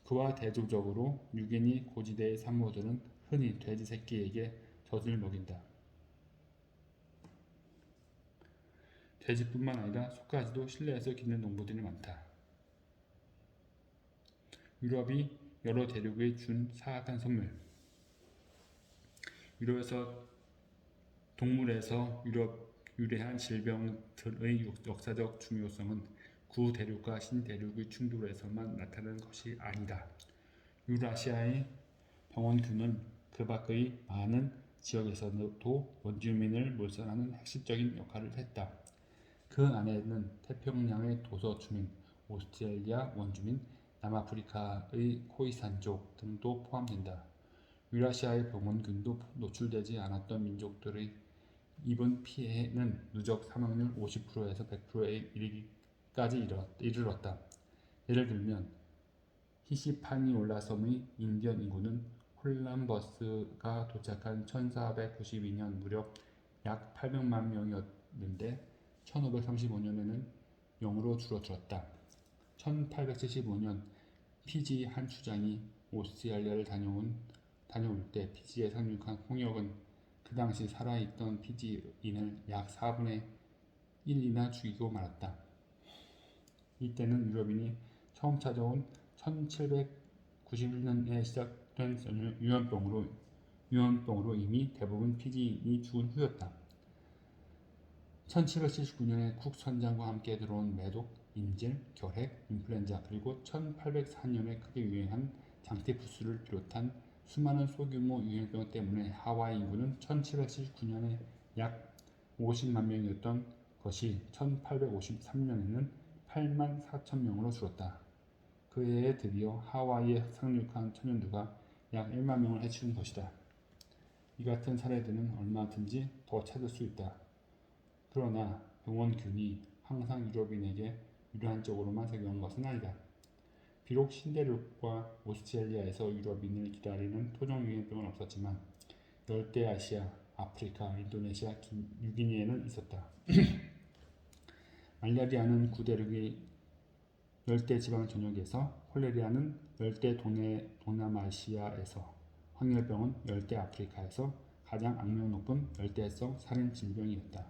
그와 대조적으로 유기니 고지대의 산모들은 흔히 돼지 새끼에게 젖을 먹인다. 돼지뿐만 아니라 소까지도 실내에서 기르는 농부들이 많다. 유럽이 여러 대륙에 준 사악한 선물. 동물에서 유래한 질병들의 역사적 중요성은 구대륙과 신대륙의 충돌에서만 나타나는 것이 아니다. 유라시아의 병원균은 그 밖의 많은 지역에서도 원주민을 몰살하는 핵심적인 역할을 했다. 그 안에는 태평양의 도서 주민, 오스트레일리아 원주민, 남아프리카의 코이산족 등도 포함된다. 유라시아의 병원균도 노출되지 않았던 민족들의 입은 피해는 누적 사망률 50%에서 100%에 이르렀다. 예를 들면 히시파니올라 섬의 인디언 인구는 콜럼버스가 도착한 1492년 무렵 약 800만 명이었는데 1535년에는 0으로 줄어들었다. 1875년 피지 한 추장이 오스트레일리아를 다녀올 때 피지에 상륙한 홍역은 그 당시 살아있던 피지인을 약 4분의 1이나 죽이고 말았다. 이때는 유럽인이 처음 찾아온 1791년에 시작된 유연병으로 이미 대부분 피지인이 죽은 후였다. 1779년에 쿡 선장과 함께 들어온 매독, 인질, 결핵, 인플루엔자 그리고 1804년에 크게 유행한 장티푸스를 비롯한 수많은 소규모 유행병 때문에 하와이 인구는 1779년에 약 50만 명이었던 것이 1853년에는 8만 4천 명으로 줄었다. 그 해에 드디어 하와이에 상륙한 천연두가 약 1만 명을 해치운 것이다. 이 같은 사례들은 얼마든지 더 찾을 수 있다. 그러나 병원균이 항상 유럽인에게 유리한 쪽으로만 작용한 것은 아니다. 비록 신대륙과 오스트레일리아에서 유럽인을 기다리는 토종유행병은 없었지만 열대아시아, 아프리카, 인도네시아, 뉴기니에는 있었다. 말라리아는 구대륙의 열대지방 전역에서, 콜레리아는 열대 동남아시아에서, 황열병은 열대 아프리카에서 가장 악명 높은 열대성 살인 질병이었다.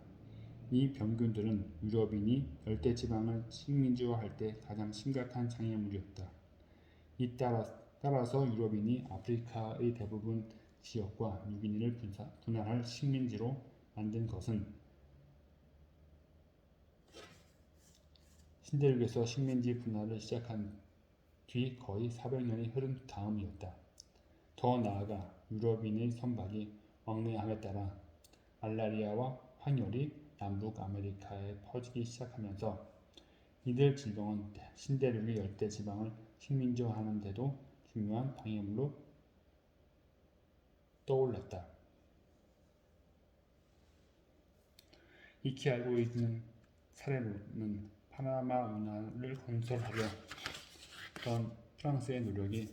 이 병균들은 유럽인이 열대지방을 식민지화할 때 가장 심각한 장애물이었다. 따라서 유럽인이 아프리카의 대부분 지역과 뉴기니를 분할할 식민지로 만든 것은 신대륙에서 식민지 분할을 시작한 뒤 거의 400년이 흐른 다음이었다. 더 나아가 유럽인의 선박이 왕래함에 따라 말라리아와 황열이 남북 아메리카에 퍼지기 시작하면서 이들 질병은 신대륙의 열대 지방을 식민지화하는 데도 중요한 방해물로 떠올랐다. 익히 알고 있는 사례로는 파나마 운하를 건설하려 했던 프랑스의 노력이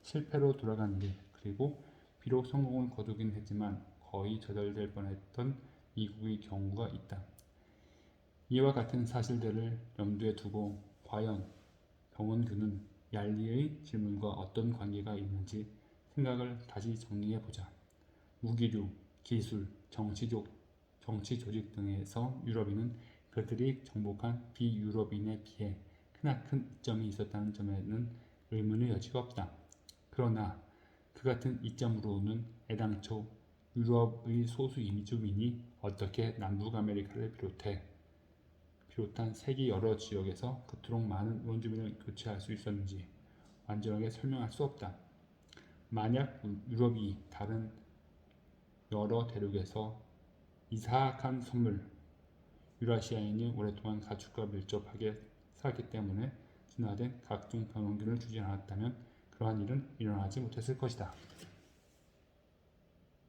실패로 돌아간 일, 그리고 비록 성공을 거두긴 했지만 거의 저절될 뻔했던 미국의 경우가 있다. 이와 같은 사실들을 염두에 두고 과연 병원균은 얄리의 질문과 어떤 관계가 있는지 생각을 다시 정리해보자. 무기류, 기술, 정치 조직 등에서 유럽인은 그들이 정복한 비유럽인에 비해 크나큰 이점이 있었다는 점에는 의문의 여지가 없다. 그러나 그 같은 이점으로는 애당초 유럽의 소수 이주민이 어떻게 남북 아메리카를 비롯한 세계 여러 지역에서 그토록 많은 원주민을 교체할 수 있었는지 완전하게 설명할 수 없다. 만약 유럽이 다른 여러 대륙에서 이삭한 선물, 유라시아인이 오랫동안 가축과 밀접하게 살았기 때문에 진화된 각종 병원균을 주지 않았다면 그러한 일은 일어나지 못했을 것이다.